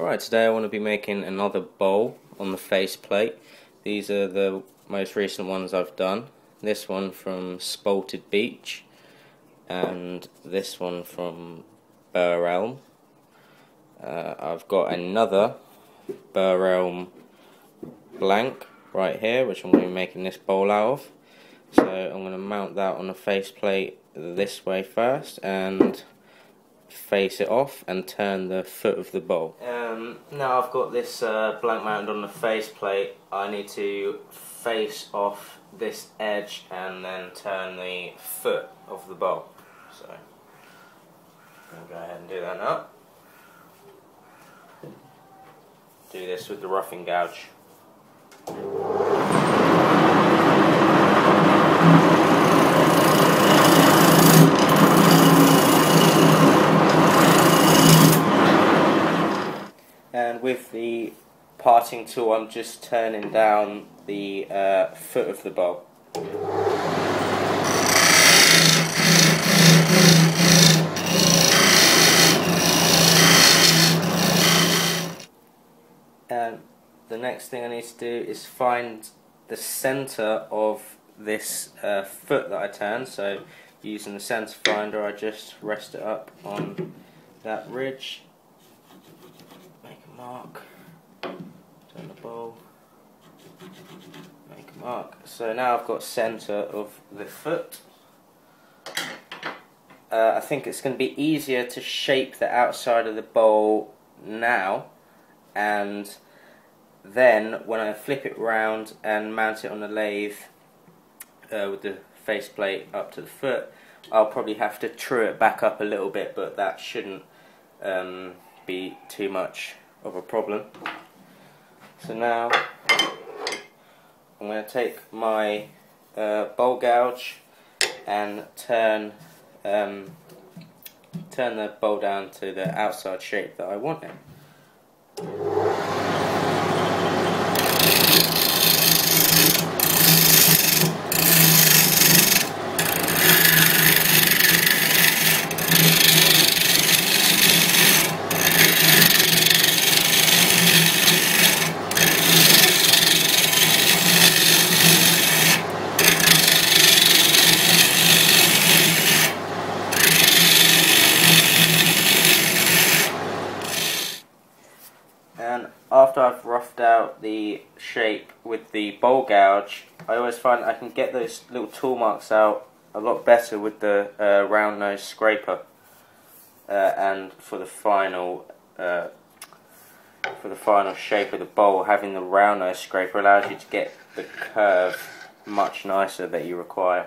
Alright, today I want to be making another bowl on the faceplate. These are the most recent ones I've done. This one from Spalted Beach and this one from Burr. I've got another Burr blank right here, which I'm going to be making this bowl out of. So I'm going to mount that on the faceplate this way first and face it off and turn the foot of the bowl. Now I've got this blank mounted on the faceplate, I need to face off this edge and then turn the foot of the bowl. So I'm going to go ahead and do that now. Do this with the roughing gouge. And with the parting tool, I'm just turning down the foot of the bowl. And the next thing I need to do is find the center of this foot that I turned. So using the center finder, I just rest it up on that ridge. Mark, turn the bowl, make a mark. So now I've got centre of the foot. I think it's going to be easier to shape the outside of the bowl now, and then when I flip it round and mount it on the lathe with the faceplate up to the foot, I'll probably have to true it back up a little bit, but that shouldn't be too much of a problem. So now I'm going to take my bowl gouge and turn the bowl down to the outside shape that I want it. And after I've roughed out the shape with the bowl gouge, I always find I can get those little tool marks out a lot better with the round nose scraper. And for the final shape of the bowl, having the round nose scraper allows you to get the curve much nicer that you require.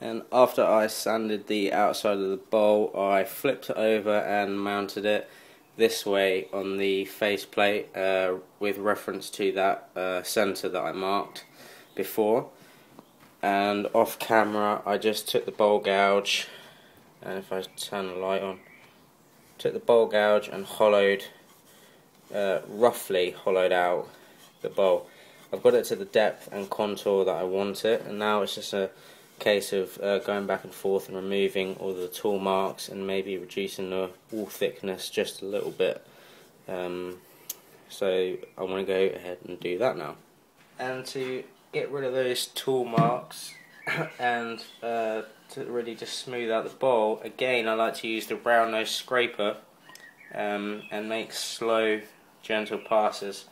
And after I sanded the outside of the bowl, I flipped it over and mounted it this way on the faceplate with reference to that centre that I marked before. And off camera I just took the bowl gouge, and if I turn the light on, took the bowl gouge and roughly hollowed out the bowl. I've got it to the depth and contour that I want it, and now it's just a case of going back and forth and removing all the tool marks and maybe reducing the wall thickness just a little bit. So I want to go ahead and do that now. And to get rid of those tool marks and to really just smooth out the bowl, again I like to use the round nose scraper and make slow, gentle passes.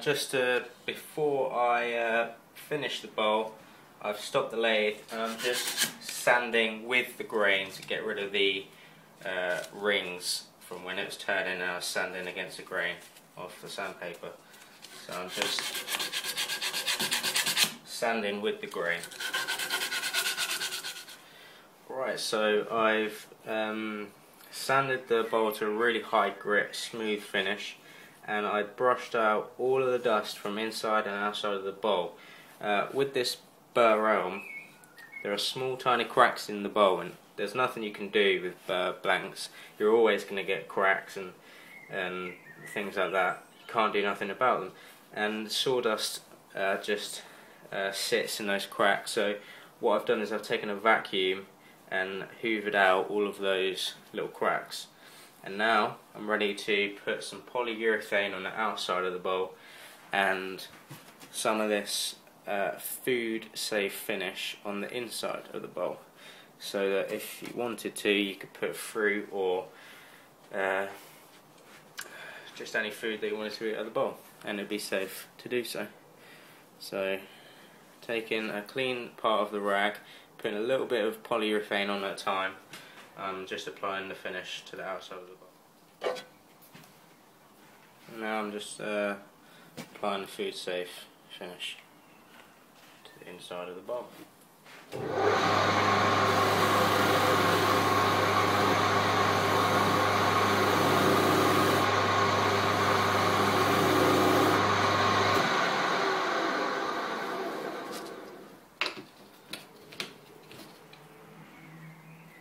just before I finish the bowl, I've stopped the lathe and I'm just sanding with the grain to get rid of the rings from when it was turning and I was sanding against the grain off the sandpaper. So I'm just sanding with the grain. Right, so I've sanded the bowl to a really high grit, smooth finish, and I brushed out all of the dust from inside and outside of the bowl. With this Burr, there are small tiny cracks in the bowl, and there's nothing you can do with blanks. You're always going to get cracks and things like that. You can't do nothing about them, and sawdust just sits in those cracks. So what I've done is I've taken a vacuum and hoovered out all of those little cracks, and now I'm ready to put some polyurethane on the outside of the bowl and some of this food safe finish on the inside of the bowl, so that if you wanted to, you could put fruit or just any food that you wanted to eat out of the bowl and it'd be safe to do so. So taking a clean part of the rag, putting a little bit of polyurethane on at a time, just applying the finish to the outside of the bowl. Now I'm just applying the food safe finish to the inside of the bowl.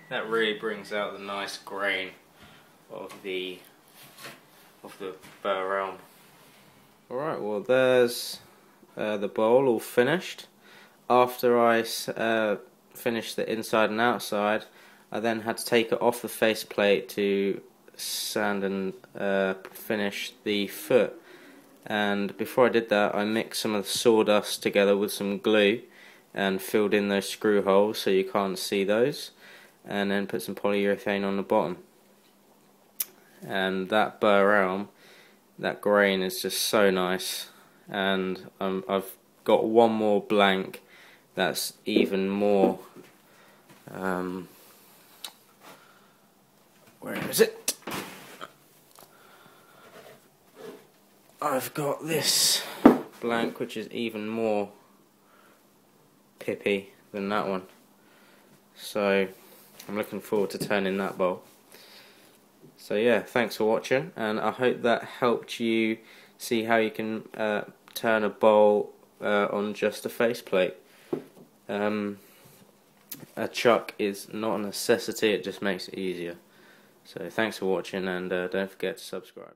That really brings out the nice grain of the Burr. Alright, well there's the bowl all finished. After I finished the inside and outside, I then had to take it off the faceplate to sand and finish the foot. And before I did that, I mixed some of the sawdust together with some glue and filled in those screw holes so you can't see those, and then put some polyurethane on the bottom. And that Burr, that grain is just so nice. And I've got one more blank that's even more where is it? I've got this blank which is even more pippy than that one, so I'm looking forward to turning that bowl. So yeah, thanks for watching, and I hope that helped you see how you can turn a bowl on just a faceplate. A chuck is not a necessity, it just makes it easier. So thanks for watching, and don't forget to subscribe.